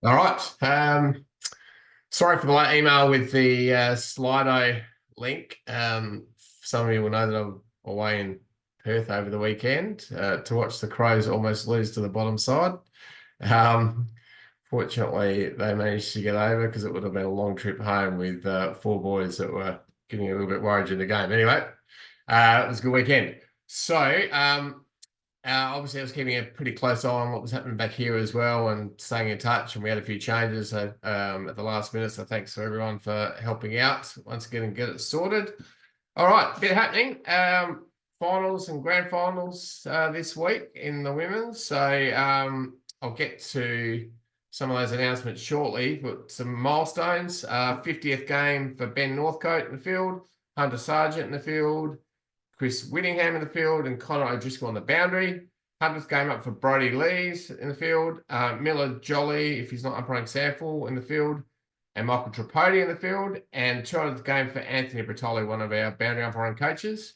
All right. Sorry for the late email with the Slido link. Some of you will know that I'm away in Perth over the weekend to watch the Crows almost lose to the bottom side. Um, Fortunately, they managed to get over because it would have been a long trip home with four boys that were getting a little bit worried in the game. Anyway, it was a good weekend. Obviously, I was keeping a pretty close eye on what was happening back here as well and staying in touch. And we had a few changes at the last minute. So thanks to everyone for helping out once again and get it sorted. All right, bit happening. Finals and grand finals this week in the women's. I'll get to some of those announcements shortly, but some milestones. 50th game for Ben Northcote in the field, Hunter Sargent in the field, Chris Whittingham in the field, and Connor O'Driscoll on the boundary. 100th game up for Brody Lees in the field. Miller Jolly, if he's not umpiring Sample, in the field. And Michael Tripodi in the field. And 200th game for Anthony Bertoli, one of our boundary umpiring coaches,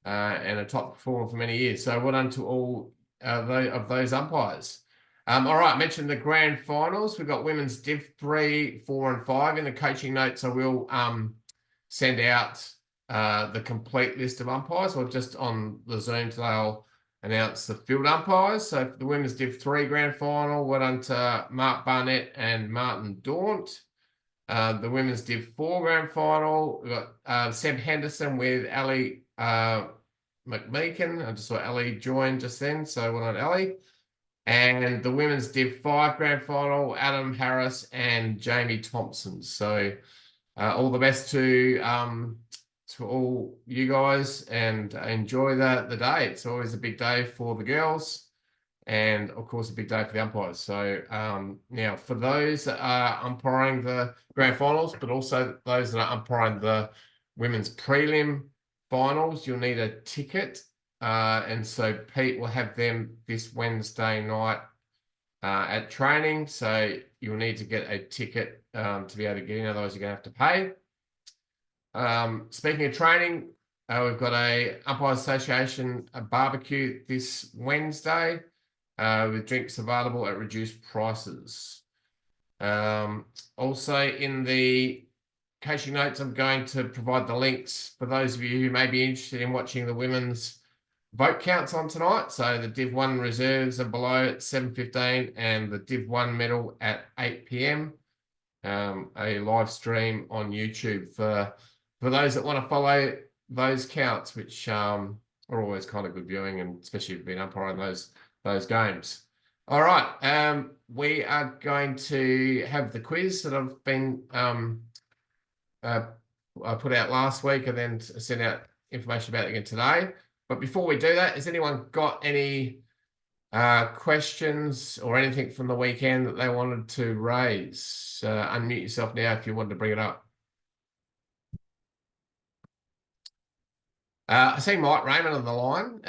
and a top performer for many years. So well done to all of those umpires. All right, I mentioned the grand finals. We've got women's Div 3, 4, and 5 in the coaching notes. I will send out the complete list of umpires, or just on the Zoom today, I'll announce the field umpires. So for the women's Div 3 grand final, well done to Mark Barnett and Martin Daunt. The women's Div 4 grand final, we've got Seb Henderson with Ali McMeekin. I just saw Ali join just then, so well done, Ali. And the women's Div 5 grand final, Adam Harris and Jamie Thompson. So all the best to all you guys, and enjoy the day. It's always a big day for the girls, and of course a big day for the umpires. So now for those that are umpiring the grand finals, but also those that are umpiring the women's prelim finals, you'll need a ticket. And so Pete will have them this Wednesday night at training. So you'll need to get a ticket to be able to get in, otherwise you're going to have to pay. Speaking of training, we've got a Umpires Association barbecue this Wednesday with drinks available at reduced prices. Also in the coaching notes, I'm going to provide the links for those of you who may be interested in watching the women's vote counts on tonight. So the Div 1 reserves are below at 7:15 and the Div 1 medal at 8 p.m. A live stream on YouTube for those that want to follow those counts, which are always kind of good viewing, and especially if you've been umpiring those games. All right, we are going to have the quiz that I've been I put out last week and then sent out information about it again today. But before we do that, has anyone got any questions or anything from the weekend that they wanted to raise? Unmute yourself now if you wanted to bring it up. I see Mike Raymond on the line.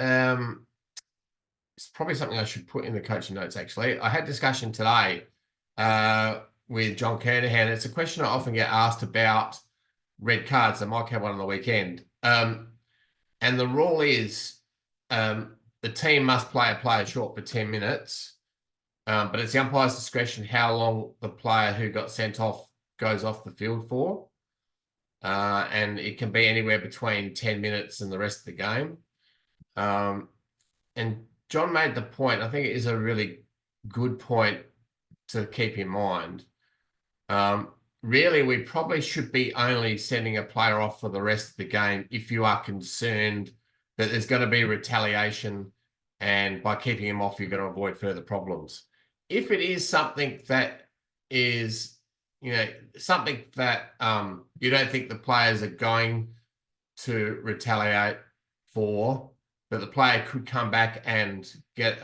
It's probably something I should put in the coaching notes, actually. I had discussion today with John Kernahan. It's a question I often get asked about red cards. I might have one on the weekend. And the rule is the team must play a player short for 10 minutes, but it's the umpire's discretion how long the player who got sent off goes off the field for. And it can be anywhere between 10 minutes and the rest of the game. And John made the point, I think it is a really good point to keep in mind. Really, we probably should be only sending a player off for the rest of the game if you are concerned that there's going to be retaliation, and by keeping him off, you're going to avoid further problems. If it is something that is, something that you don't think the players are going to retaliate for, that the player could come back and get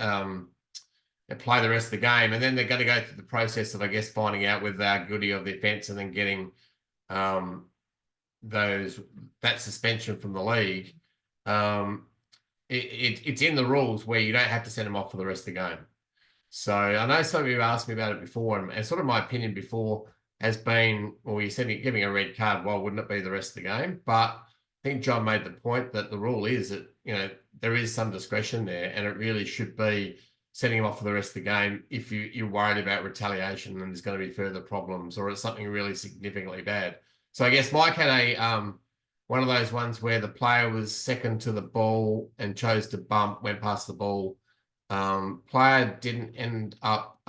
play the rest of the game, and then they're going to go through the process of, I guess, finding out whether they're guilty of the offence and then getting that suspension from the league. It's in the rules where you don't have to send them off for the rest of the game. So I know some of you have asked me about it before, and sort of my opinion before has been, well, you're giving a red card, why wouldn't it be the rest of the game? But I think John made the point that the rule is that, there is some discretion there, and it really should be setting him off for the rest of the game if you're worried about retaliation and there's going to be further problems, or it's something really significantly bad. So I guess Mike had a one of those ones where the player was second to the ball and chose to bump, went past the ball. Player didn't end up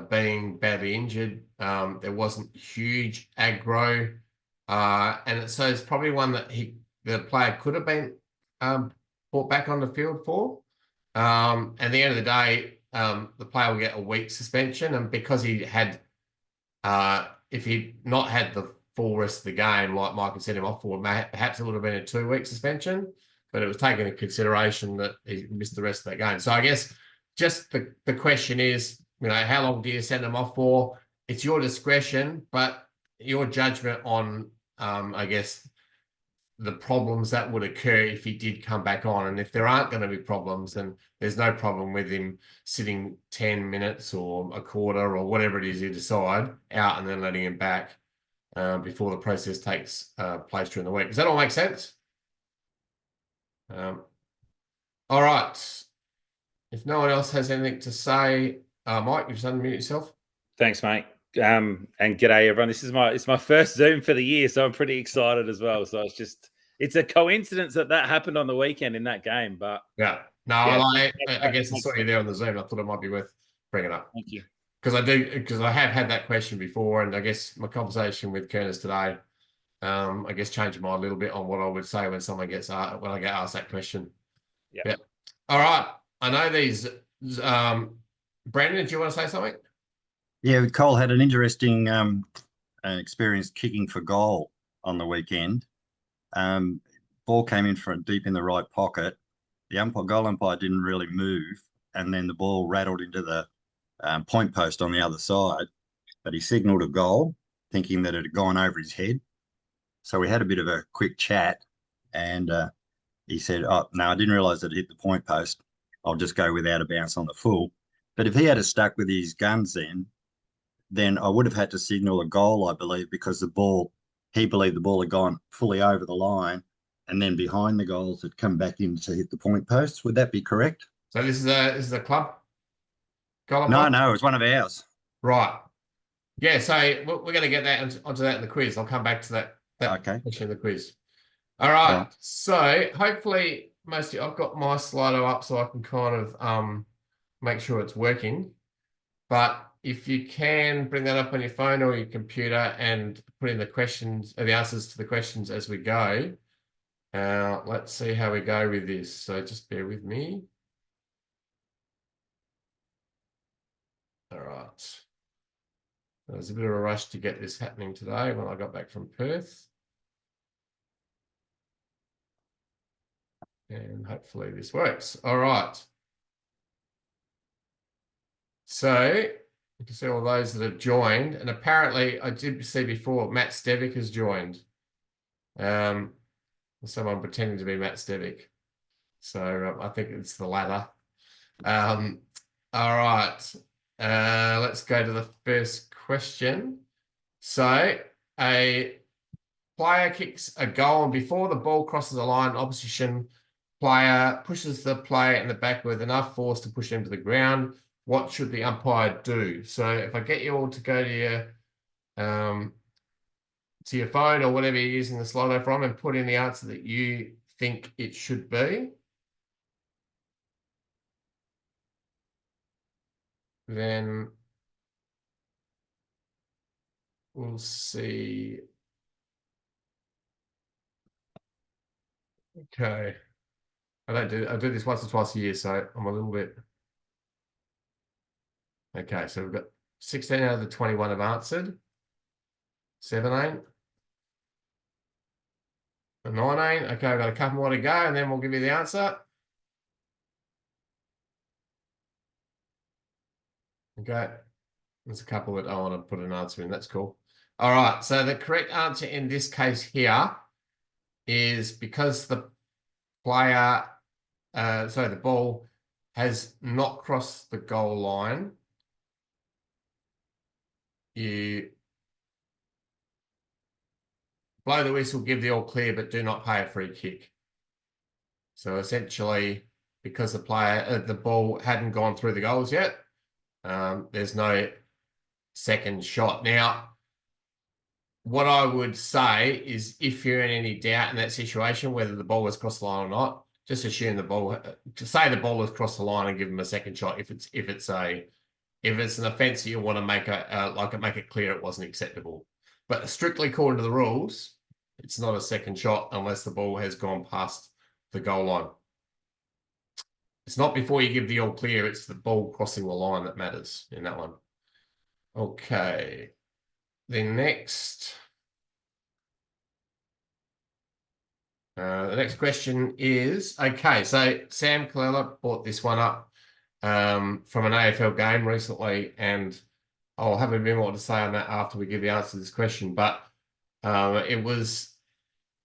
being badly injured. There wasn't huge aggro, so it's probably one that the player could have been brought back on the field for. At the end of the day, the player will get a week suspension, and because he had, if he'd not had the full rest of the game, like Mike had sent him off for, perhaps it would have been a 2-week suspension, but it was taken into consideration that he missed the rest of that game. So I guess just the question is, how long do you send him off for? It's your discretion, but your judgment on, I guess, the problems that would occur if he did come back on. And if there aren't going to be problems, then there's no problem with him sitting 10 minutes or a quarter or whatever it is you decide out and then letting him back before the process takes place during the week. Does that all make sense? All right. If no one else has anything to say, Mike, you've just unmute yourself. Thanks, mate. And g'day, everyone. It's my first Zoom for the year, so I'm pretty excited as well. So it's a coincidence that happened on the weekend in that game, but yeah, no, yeah, I guess I saw you there on the Zoom. I thought it might be worth bringing up. Thank you. Because I have had that question before, and I guess my conversation with Curtis today, I guess changed my mind a little bit on what I would say when I get asked that question. Yeah. All right. I know these. Brandon, do you want to say something? Yeah, Cole had an interesting experience kicking for goal on the weekend. Ball came in from deep in the right pocket. The goal umpire didn't really move, and then the ball rattled into the point post on the other side. But he signalled a goal, thinking that it had gone over his head. So we had a bit of a quick chat, and he said, "Oh no, I didn't realise that it hit the point post. I'll just go without a bounce on the full." But if he had stuck with his guns then I would have had to signal a goal, I believe, because he believed the ball had gone fully over the line and then behind the goals had come back in to hit the point posts. Would that be correct? So this is a club? No, it was one of ours. Right. Yeah, so we're going to get that onto that in the quiz. I'll come back to that question in the quiz. All right. So hopefully I've got my Slido up so I can kind of make sure it's working. But if you can bring that up on your phone or your computer and put in the answers to the questions as we go. Let's see how we go with this. So just bear with me. All right. There was a bit of a rush to get this happening today when I got back from Perth. And hopefully this works. All right. So you can see all those that have joined. And apparently I did see before Matt Stevick has joined. Someone pretending to be Matt Stevick. So I think it's the latter. All right. Let's go to the first question. So a player kicks a goal, and before the ball crosses the line, opposition player pushes the player in the back with enough force to push him to the ground. What should the umpire do? So if I get you all to go to your phone or whatever you're using the Slido from and put in the answer that you think it should be, then we'll see. Okay. I do this once or twice a year, so I'm a little bit. Okay, so we've got 16 out of the 21 have answered. 17. 19. Okay, I've got a couple more to go, and then we'll give you the answer. Okay. There's a couple that I want to put an answer in. That's cool. All right. So the correct answer in this case here is because the player, the ball has not crossed the goal line, you blow the whistle, give the all clear, but do not pay a free kick. So essentially, because the ball hadn't gone through the goals yet. There's no second shot. Now, what I would say is if you're in any doubt in that situation, whether the ball was crossed the line or not, just assume the ball, to say the ball has crossed the line and give them a second shot if it's an offence that you want to make make it clear it wasn't acceptable. But strictly according to the rules, it's not a second shot unless the ball has gone past the goal line. It's not before you give the all clear, it's the ball crossing the line that matters in that one. Okay. The next question is, okay, so Sam Colella brought this one up from an AFL game recently, and I'll have a bit more to say on that after we give the answer to this question, but it was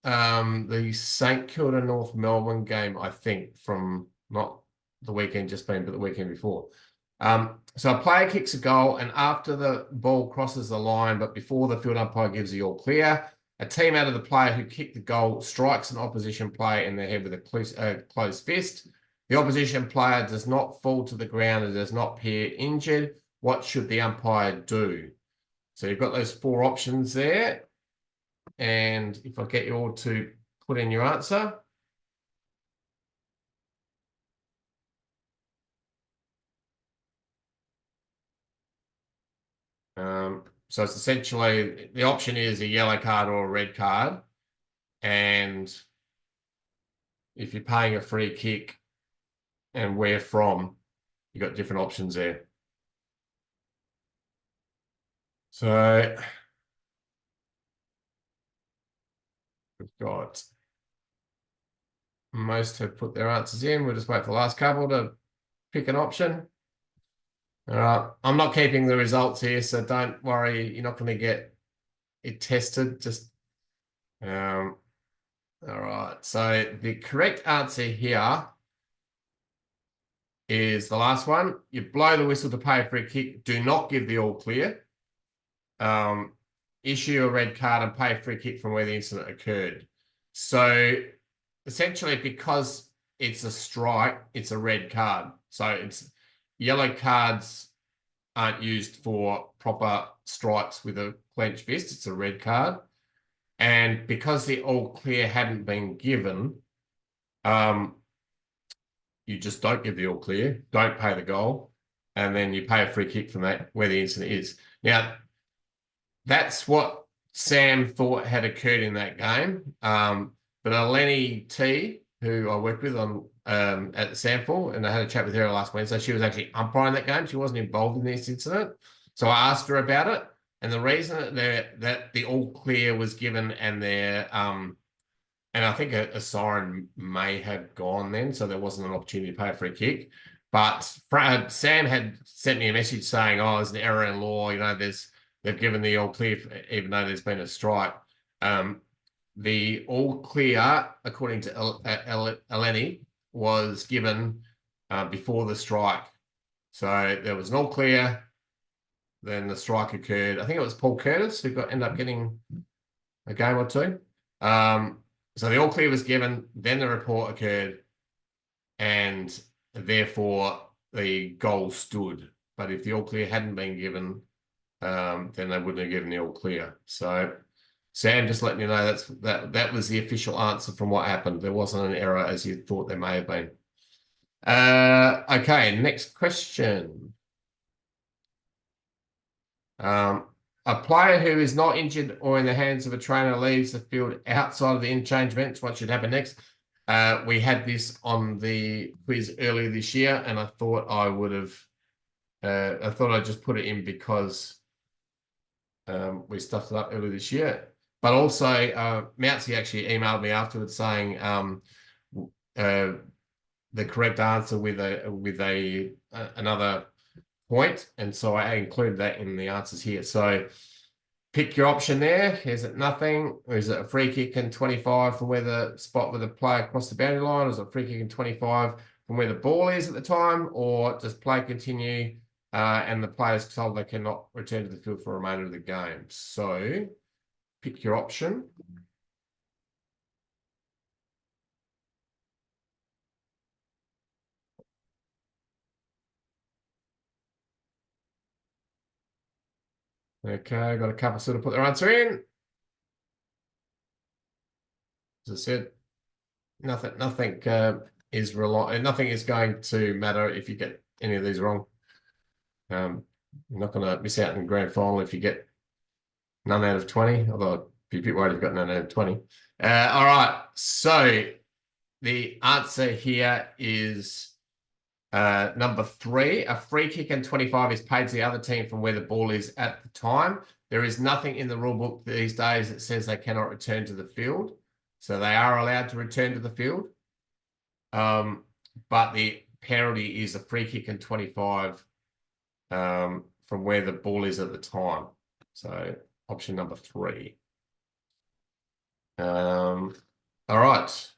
the St Kilda North Melbourne game, I think, from not the weekend just been, but the weekend before. So a player kicks a goal, and after the ball crosses the line, but before the field umpire gives the all clear, a team out of the player who kicked the goal strikes an opposition player in the head with a closed fist. The opposition player does not fall to the ground and does not appear injured. What should the umpire do? So you've got those 4 options there. And if I get you all to put in your answer. So it's essentially, the option is a yellow card or a red card. And if you're paying a free kick and where from, you've got different options there. So we've got, most have put their answers in. We'll just wait for the last couple to pick an option. All right. I'm not keeping the results here, so don't worry. You're not going to get it tested. Just, all right. So the correct answer here is the last one. You blow the whistle to pay a free kick. Do not give the all clear. Issue a red card and pay a free kick from where the incident occurred. So essentially, because it's a strike, it's a red card. So it's yellow cards aren't used for proper strikes with a clenched fist. It's a red card. And because the all clear hadn't been given, you just don't give the all clear, don't pay the goal, and then you pay a free kick from that where the incident is. Now, that's what Sam thought had occurred in that game. But Eleni T, who I worked with on at the Sample, and I had a chat with her last Wednesday. She was actually umpiring that game. She wasn't involved in this incident. So I asked her about it. And the reason that the all clear was given and and I think a siren may have gone then, so there wasn't an opportunity to pay a free kick. But Sam had sent me a message saying, oh, there's an error in law. You know, they've given the all clear even though there's been a strike. The all clear, according to Eleni, was given before the strike. So there was an all clear, then the strike occurred. I think it was Paul Curtis who ended up getting a game or two. So the all clear was given, then the report occurred, and therefore the goal stood. But if the all clear hadn't been given, then they wouldn't have given the all clear. So Sam, just letting you know that was the official answer from what happened. There wasn't an error as you thought there may have been. Okay, next question. A player who is not injured or in the hands of a trainer leaves the field outside of the interchange bench. What should happen next? We had this on the quiz earlier this year, and I thought I would have. I thought I'd just put it in because we stuffed it up earlier this year. But also, Mountsy actually emailed me afterwards saying the correct answer with another point, and so I included that in the answers here. So pick your option there. Is it nothing? Or is it a free kick in 25 from where the spot where the player crossed the boundary line? Or is it a free kick in 25 from where the ball is at the time? Or does play continue and the player's told they cannot return to the field for the remainder of the game? So pick your option. Okay, got a couple sort of put their answer in. As I said, nothing is going to matter if you get any of these wrong. You're not going to miss out in the grand final if you get none out of 20, although I'd be a bit worried if you've got none out of 20. All right, so the answer here is number 3. A free kick in 25 is paid to the other team from where the ball is at the time. There is nothing in the rule book these days that says they cannot return to the field. So they are allowed to return to the field. But the penalty is a free kick in 25 from where the ball is at the time. So option number 3. All right.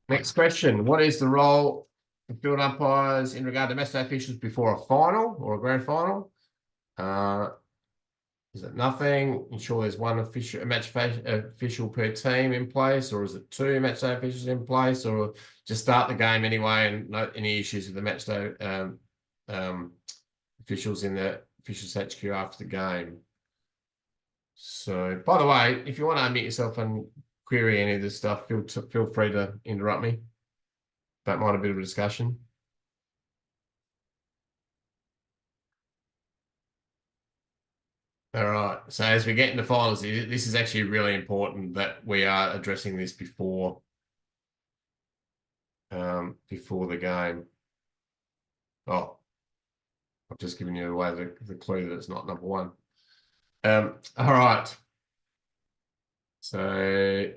Next question. What is the role of field umpires in regard to match day officials before a final or a grand final? Is it nothing? Ensure there's one official per team in place, or is it 2 match day officials in place, or just start the game anyway and not any issues with the match day officials in the officials HQ after the game? So, by the way, if you want to unmute yourself and query any of this stuff, feel free to interrupt me. Don't mind a bit of a discussion. All right. So as we get into finals, this is actually really important that we are addressing this before the game. Oh, I've just given you away the clue that it's not number 1. All right. So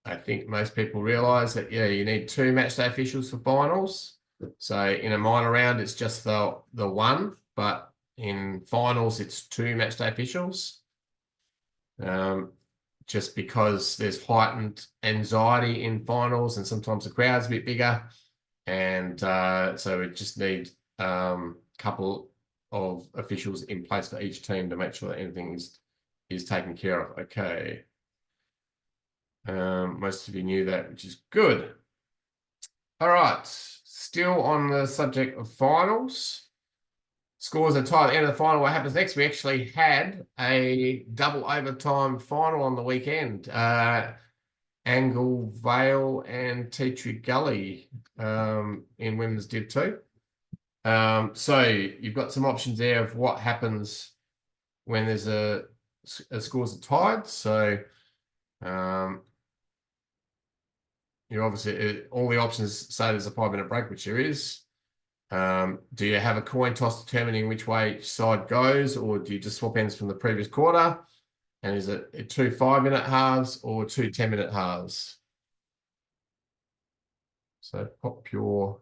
I think most people realise that, yeah, you need 2 matchday officials for finals. So in a minor round, it's just the 1, but in finals, it's 2 matchday officials. Just because there's heightened anxiety in finals and sometimes the crowd's a bit bigger. And so we just need a couple of officials in place for each team to make sure that anything is taken care of. Okay. Most of you knew that, which is good. All right. Still on the subject of finals. Scores are tied at the end of the final. What happens next? We actually had a double overtime final on the weekend. Angle Vale and Tea Tree Gully in women's Div 2. So you've got some options there of what happens when there's a scores are tied. So you're obviously all the options say there's a 5-minute break, which there is. Do you have a coin toss determining which way each side goes, or do you just swap ends from the previous quarter? And is it 2 5-minute halves or 2 10-minute halves? So pop your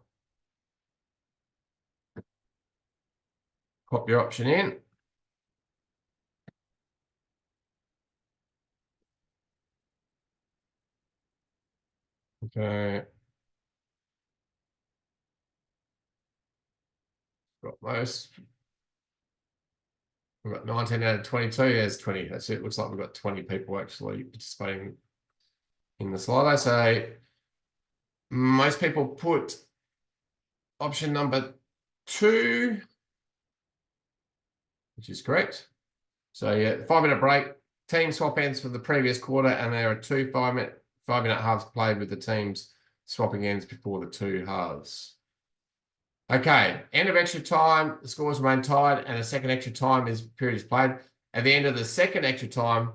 option in. Okay. Got most. We've got 19 out of 22. There's 20. That's it. Looks like we've got 20 people actually participating in the Slido. So most people put option number 2, which is correct. So yeah, 5-minute break. Team swap ends for the previous quarter, and there are 2 5-minute halves played with the teams swapping ends before the 2 halves. Okay, end of extra time, the scores remain tied, and a second extra time period is played. At the end of the second extra time,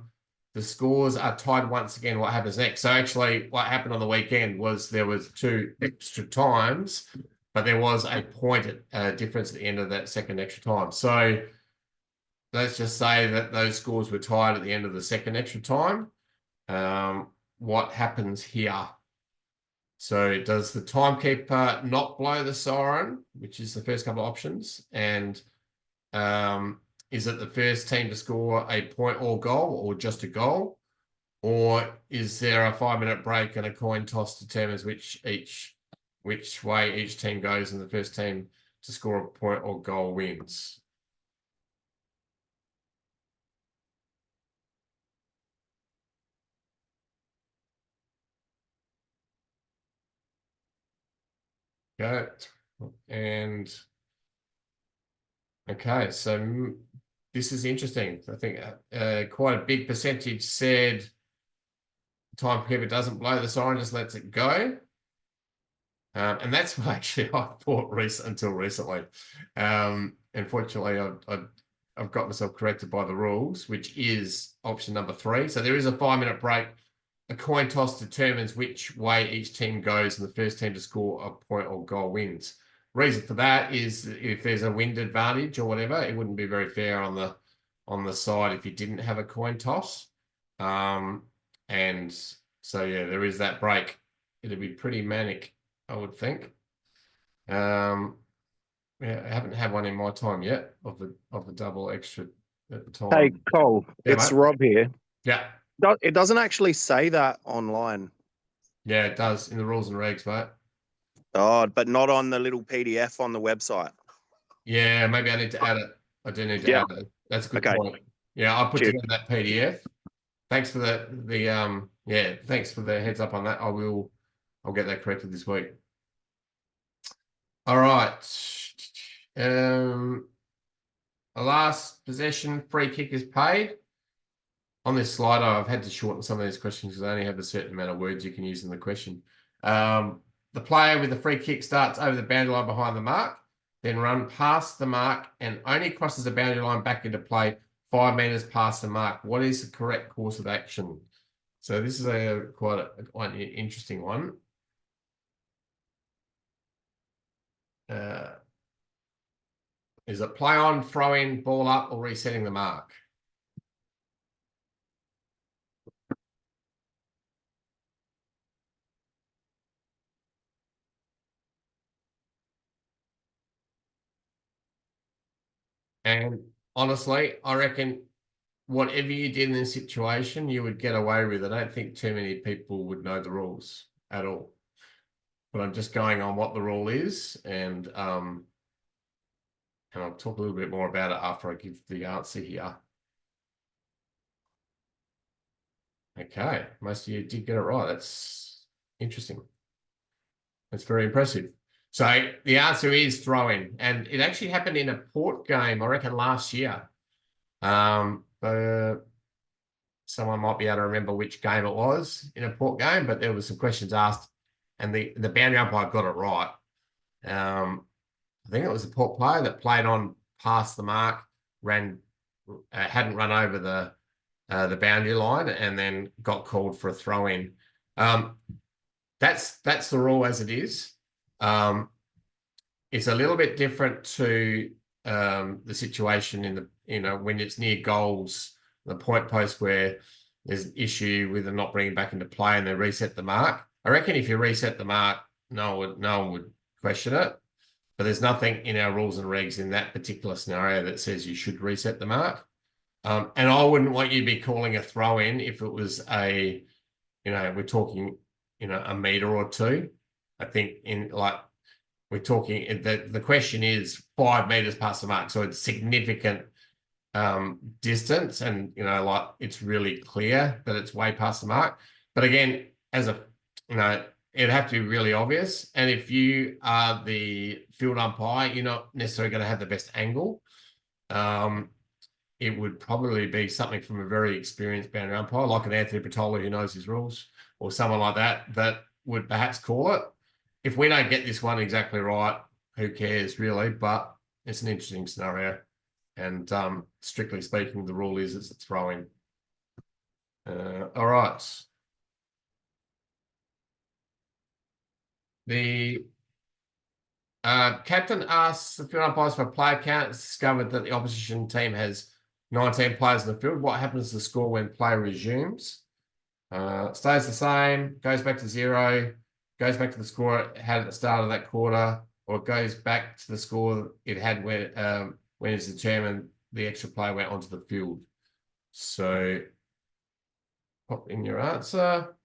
the scores are tied once again. What happens next? So actually, what happened on the weekend was there was 2 extra times, but there was a point difference at the end of that second extra time. So let's just say that those scores were tied at the end of the second extra time. What happens here? So does the timekeeper not blow the siren, which is the first couple of options? And is it the first team to score a point or goal, or just a goal? Or is there a 5-minute break and a coin toss determines which way each team goes, and the first team to score a point or goal wins? Okay. And Okay, so this is interesting. I think quite a big percentage said timekeeper doesn't blow the siren, just lets it go. And that's what actually I thought until recently. Unfortunately, I've got myself corrected by the rules, which is option number 3. So there is a 5-minute break. A coin toss determines which way each team goes, and the first team to score a point or goal wins. Reason for that is if there's a wind advantage or whatever, it wouldn't be very fair on the side if you didn't have a coin toss. And so yeah, there is that break. It'll be pretty manic, I would think. Yeah, I haven't had one in my time yet of the double extra at the time. Hey, Cole, Yeah, it's mate. Rob here. Yeah. It doesn't actually say that online. Yeah, it does in the rules and regs, mate. Oh, but not on the little PDF on the website. Yeah, maybe I need to add it. I do need to add it. That's a good Okay. point. Yeah, I'll put Cheers. together that PDF. Thanks for thanks for the heads up on that. I'll get that corrected this week. All right. A last possession free kick is paid. On this slide, I've had to shorten some of these questions because I only have a certain amount of words you can use in the question. The player with the free kick starts over the boundary line behind the mark, then run past the mark and only crosses the boundary line back into play 5 meters past the mark. What is the correct course of action? So this is quite an interesting one. Is it play on, throw in, ball up, or resetting the mark? And honestly, I reckon whatever you did in this situation, you would get away with. I don't think too many people would know the rules at all. But I'm just going on what the rule is, and I'll talk a little bit more about it after I give the answer here. Okay, most of you did get it right. That's interesting. That's very impressive. So the answer is throwing, and it actually happened in a Port game, I reckon, last year. Someone might be able to remember which game it was in a Port game, but there was some questions asked, and the boundary umpire got it right. I think it was the Port player that played on past the mark, hadn't run over the boundary line, and then got called for a throw in. That's the rule as it is. It's a little bit different to the situation in the when it's near goals, the point post where there's an issue with them not bringing back into play and they reset the mark. I reckon if you reset the mark, no one would question it. But there's nothing in our rules and regs in that particular scenario that says you should reset the mark. And I wouldn't want you to be calling a throw in if it was we're talking, a meter or two. I think we're talking, the question is 5 meters past the mark. So it's significant distance, and it's really clear that it's way past the mark. But again, it'd have to be really obvious. And if you are the field umpire, you're not necessarily going to have the best angle. It would probably be something from a very experienced boundary umpire, like an Anthony Patola who knows his rules, or someone like that would perhaps call it. If we don't get this one exactly right, who cares really? But it's an interesting scenario. And strictly speaking, the rule is it's a throw-in. All right. The captain asks the field umpires for a player count. It's discovered that the opposition team has 19 players in the field. What happens to the score when play resumes? Stays the same, goes back to 0, goes back to the score it had at the start of that quarter, or it goes back to the score it had when it's determined the extra player went onto the field. So pop in your answer.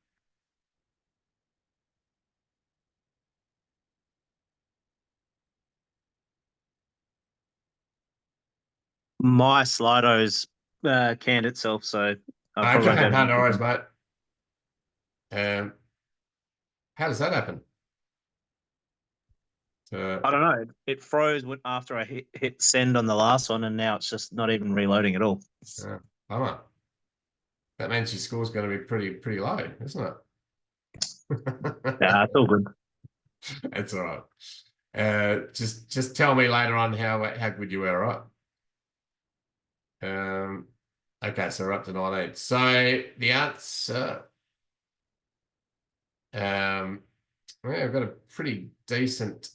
My Slido's canned itself, so I probably Okay, won't get it. no worries, mate. How does that happen? I don't know. It froze after I hit send on the last one, and now it's just not even reloading at all. Bummer. That means your score's going to be pretty low, isn't it? Yeah, it's all good. That's all right. Just tell me later on how good you were, all right? Okay, so we're up to 19. So the answer, well, I've got a pretty decent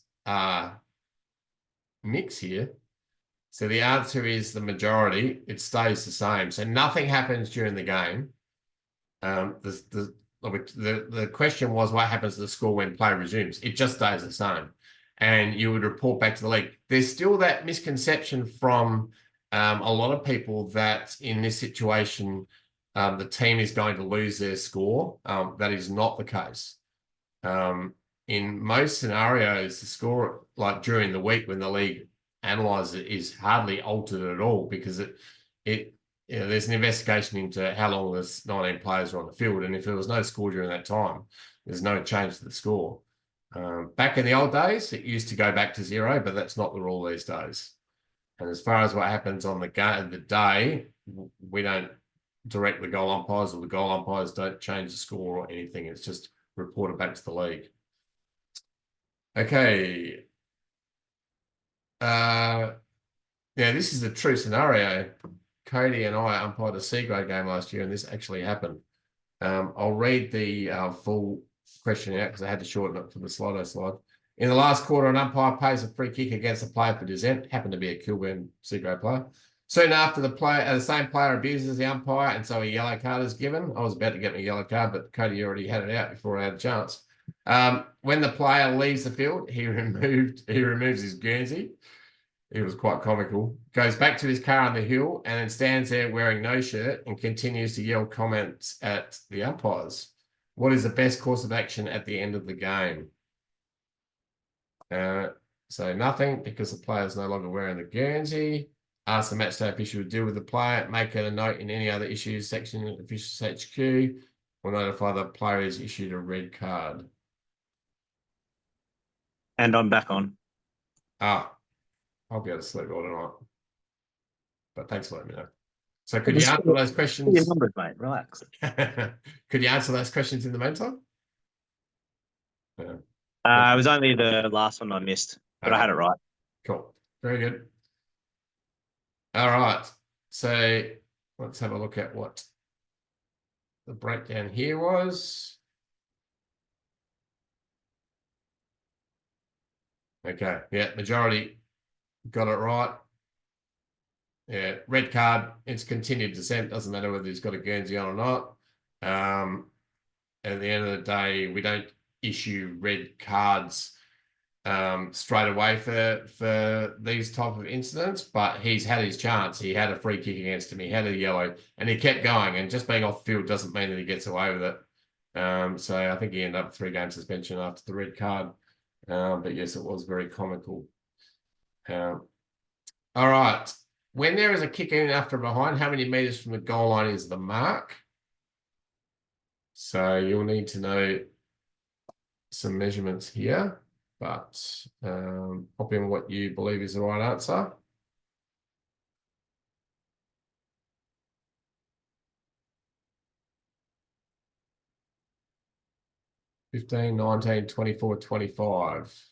mix here. So the answer is the majority. It stays the same. So nothing happens during the game. The question was what happens to the score when play resumes. It just stays the same, and you would report back to the league. There's still that misconception from a lot of people that in this situation the team is going to lose their score. That is not the case. In most scenarios, the score, like during the week when the league analyzes it, is hardly altered at all because there's an investigation into how long this 19 players are on the field, and if there was no score during that time, there's no change to the score. Back in the old days, it used to go back to 0, but that's not the rule these days. And as far as what happens on the day, we don't direct the goal umpires, or the goal umpires don't change the score or anything. It's just reported back to the league. Okay. Yeah, this is a true scenario. Cody and I umpired a C grade game last year, and this actually happened. I'll read the full question out because I had to shorten it for the Slido slide. In the last quarter, an umpire pays a free kick against a player for dissent. Happened to be a Kilburn C grade player. Soon after, the same player abuses the umpire, and so a yellow card is given. I was about to get my yellow card, but Cody already had it out before I had a chance. When the player leaves the field, he removes his Guernsey. It was quite comical. Goes back to his car on the hill and then stands there wearing no shirt and continues to yell comments at the umpires. What is the best course of action at the end of the game? So nothing, because the player is no longer wearing the Guernsey. Ask the match day official to deal with the player. Make it a note in any other issues section of officials HQ. Or notify the player is issued a red card. And I'm back on. I'll be able to sleep all tonight. But thanks for letting me know. So could you answer those questions? Your numbers, mate. Relax. Could you answer those questions in the meantime? It was only the last one I missed, but I had it right. Cool. Very good. All right. So let's have a look at what the breakdown here was. Okay. Yeah, majority got it right. Yeah, red card, it's continued dissent. Doesn't matter whether he's got a Guernsey on or not. At the end of the day, we don't issue red cards straight away for these type of incidents, but he's had his chance. He had a free kick against him. He had a yellow, and he kept going. And just being off the field doesn't mean that he gets away with it. So I think he ended up 3-game suspension after the red card. But yes, it was very comical. All right. When there is a kick in after behind, how many meters from the goal line is the mark? So you'll need to know some measurements here, but pop in what you believe is the right answer. $15, $19, $24, $25.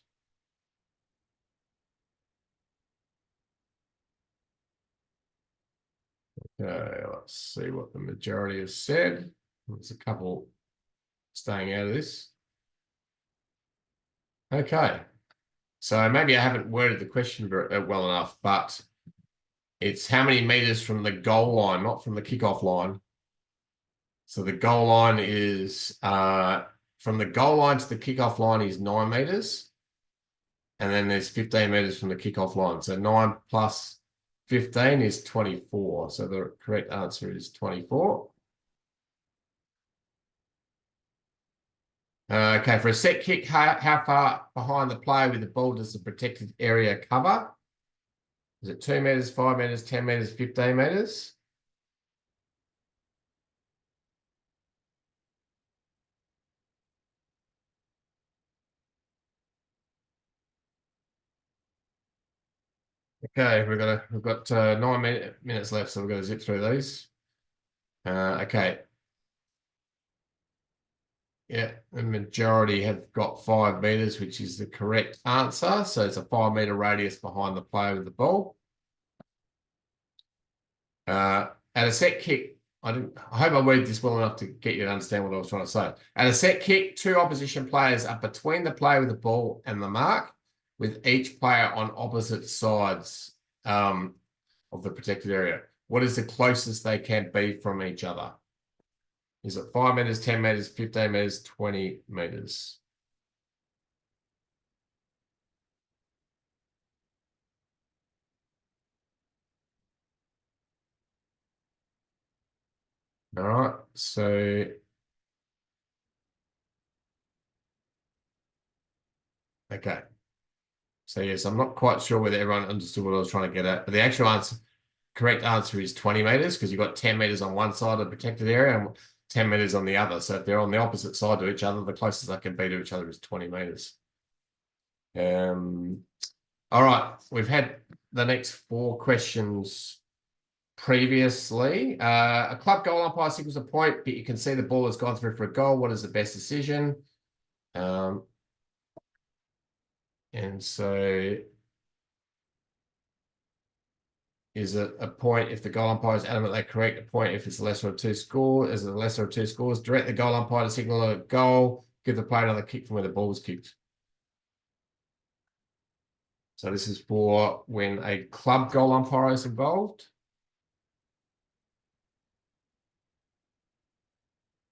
Okay, let's see what the majority has said. There's a couple staying out of this. Okay, so maybe I haven't worded the question well enough, but it's how many meters from the goal line, not from the kickoff line. So the goal line is from the goal line to the kickoff line is 9 meters. And then there's 15 meters from the kickoff line. So 9 plus 15 is 24. So the correct answer is 24. Okay, for a set kick, how far behind the player with the ball does the protected area cover? Is it 2 meters, 5 meters, 10 meters, 15 meters? Okay, we've got 9 minutes left, so we're going to zip through these. Okay. Yeah, the majority have got 5 meters, which is the correct answer. So it's a 5-meter radius behind the player with the ball. At a set kick, I hope I worded this well enough to get you to understand what I was trying to say. At a set kick, 2 opposition players are between the player with the ball and the mark, with each player on opposite sides of the protected area. What is the closest they can be from each other? Is it 5 meters, 10 meters, 15 meters, 20 meters? All right, so okay. So yes, I'm not quite sure whether everyone understood what I was trying to get at, but the actual answer, correct answer is 20 meters because you've got 10 meters on one side of the protected area and 10 meters on the other. So if they're on the opposite side to each other, the closest they can be to each other is 20 meters. All right, we've had the next 4 questions previously. A club goal umpire signals a point, but you can see the ball has gone through for a goal. What is the best decision? And so is it a point if the goal umpire is adamant they correct, a point if it's a lesser of 2 scores? Is it a lesser of 2 scores? Direct the goal umpire to signal a goal, give the player another kick from where the ball was kicked. So this is for when a club goal umpire is involved.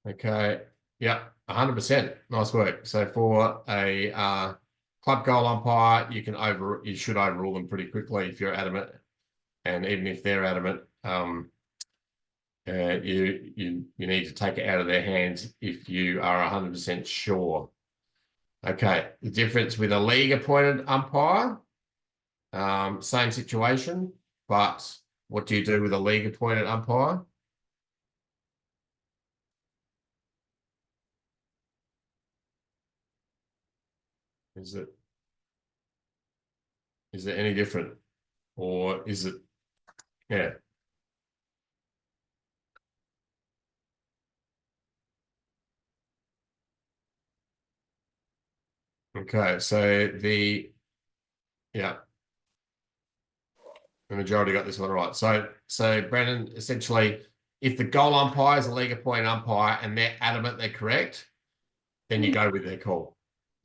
Okay, yeah, 100%. Nice work. So for a club goal umpire, you should overrule them pretty quickly if you're adamant, and even if they're adamant, you need to take it out of their hands if you are 100% sure. Okay, the difference with a league appointed umpire, same situation, but what do you do with a league appointed umpire? Is it any different, or is it, yeah? Okay, so the majority got this one right. So Brendan, essentially, if the goal umpire is a league appointed umpire and they're adamant they're correct, then you go with their call.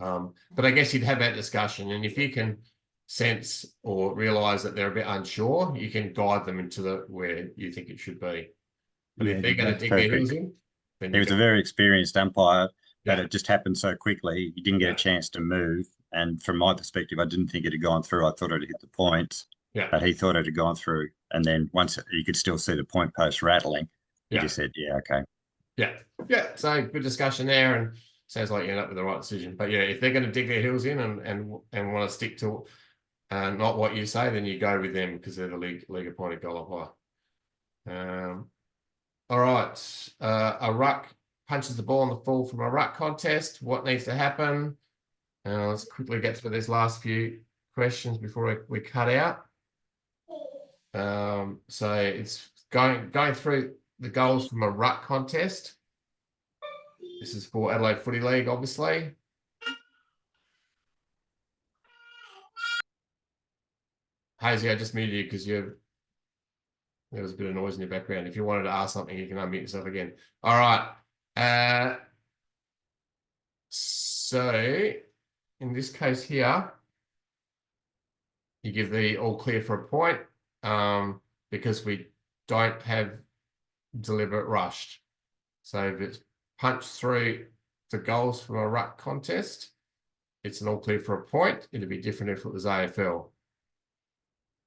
But I guess you'd have that discussion, and if you can sense or realize that they're a bit unsure, you can guide them into where you think it should be. But if they're going to dig their heels in, then he was a very experienced umpire, but Yeah. it just happened so quickly. He didn't get Yeah. a chance to move. And from my perspective, I didn't think it had gone through. I thought it had hit the point, Yeah. but he thought it had gone through. And then once you could still see the point post rattling, he Yeah. just said, yeah, okay. Yeah. So good discussion there, and sounds like you end up with the right decision. But yeah, if they're going to dig their heels in and want to stick to not what you say, then you go with them because they're the league appointed goal umpire. All right. A ruck punches the ball on the full from a ruck contest. What needs to happen? Let's quickly get through these last few questions before we cut out. So it's going through the goals from a ruck contest. This is for Adelaide Footy League, obviously. Hazy, I just muted you because there was a bit of noise in your background. If you wanted to ask something, you can unmute yourself again. All right. So in this case here, you give the all clear for a point because we don't have deliberate rushed. So if it's punched through the goals from a ruck contest, it's an all clear for a point. It'd be different if it was AFL.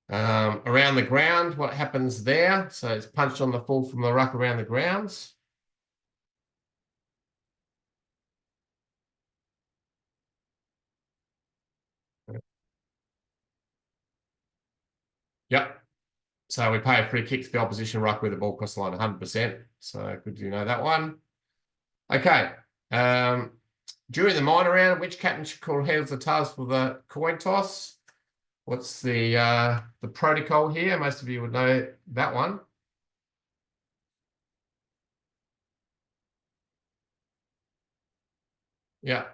Around the ground, what happens there? So it's punched on the full from the ruck around the grounds. Yep. So we pay a free kick to the opposition ruck with the ball cross the line 100%. So good to know that one. Okay. During the minor round, which captain should call heads or tails for the coin toss? What's the protocol here? Most of you would know that one. Yeah.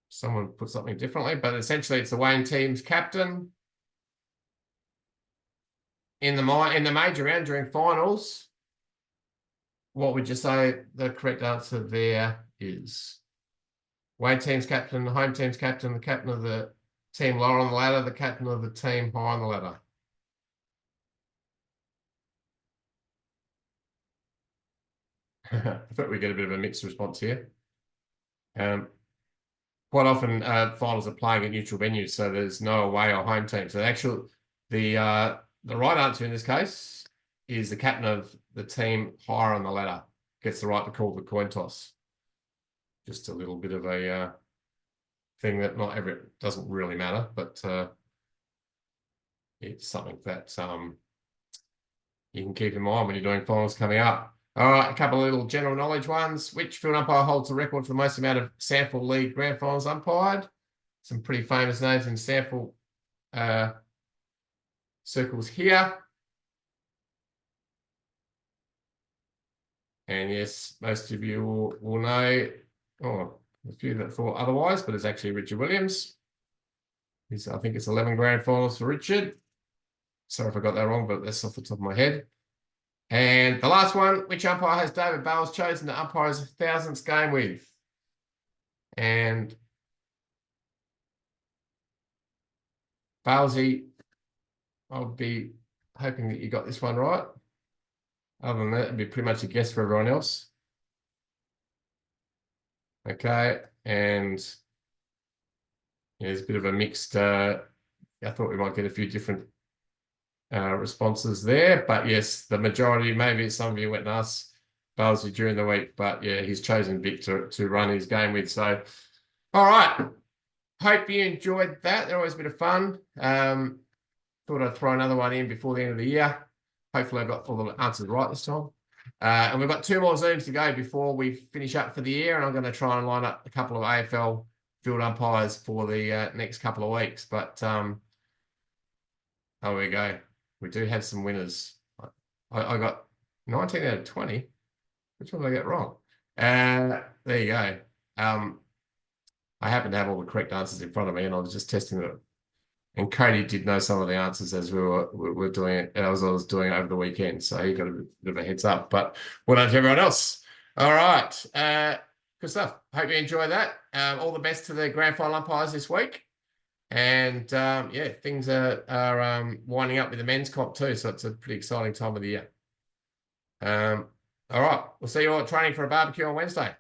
Someone put something differently, but essentially it's the Wayne team's captain. In the major round during finals, what would you say the correct answer there is? Wayne team's captain, the home team's captain, the captain of the team lower on the ladder, the captain of the team high on the ladder. I thought we get a bit of a mixed response here. Quite often finals are playing at neutral venues, so there's no away or home team. So the right answer in this case is the captain of the team higher on the ladder gets the right to call the coin toss. Just a little bit of a thing that doesn't really matter, but it's something that you can keep in mind when you're doing finals coming up. All right, a couple of little general knowledge ones. Which field umpire holds the record for the most amount of Sample League Grand Finals umpired? Some pretty famous names in Sample circles here. And yes, most of you will know, a few that thought otherwise, but it's actually Richard Williams. I think it's 11 Grand Finals for Richard. Sorry if I got that wrong, but that's off the top of my head. And the last one, which umpire has David Bales chosen to umpire his 1000th game with? And Balesy, I'll be hoping that you got this one right. Other than that, it'd be pretty much a guess for everyone else. Okay, and yeah, there's a bit of a mixed, I thought we might get a few different responses there, but yes, the majority, maybe some of you went and asked Balesy during the week, but yeah, he's chosen Vic to run his game with. So, all right, hope you enjoyed that. They're always a bit of fun. Thought I'd throw another one in before the end of the year. Hopefully I got all the answers right this time. And we've got 2 more Zooms to go before we finish up for the year, and I'm going to try and line up a couple of AFL field umpires for the next couple of weeks. But there we go. We do have some winners. I got 19 out of 20. Which one did I get wrong? There you go. I happen to have all the correct answers in front of me, and I was just testing it. And Cody did know some of the answers as we were doing it, as I was doing it over the weekend. So he got a bit of a heads up. But well done to everyone else. All right. Good stuff. Hope you enjoy that. All the best to the grand final umpires this week. And yeah, things are winding up with the men's comp too. So it's a pretty exciting time of the year. All right. We'll see you all at training for a barbecue on Wednesday.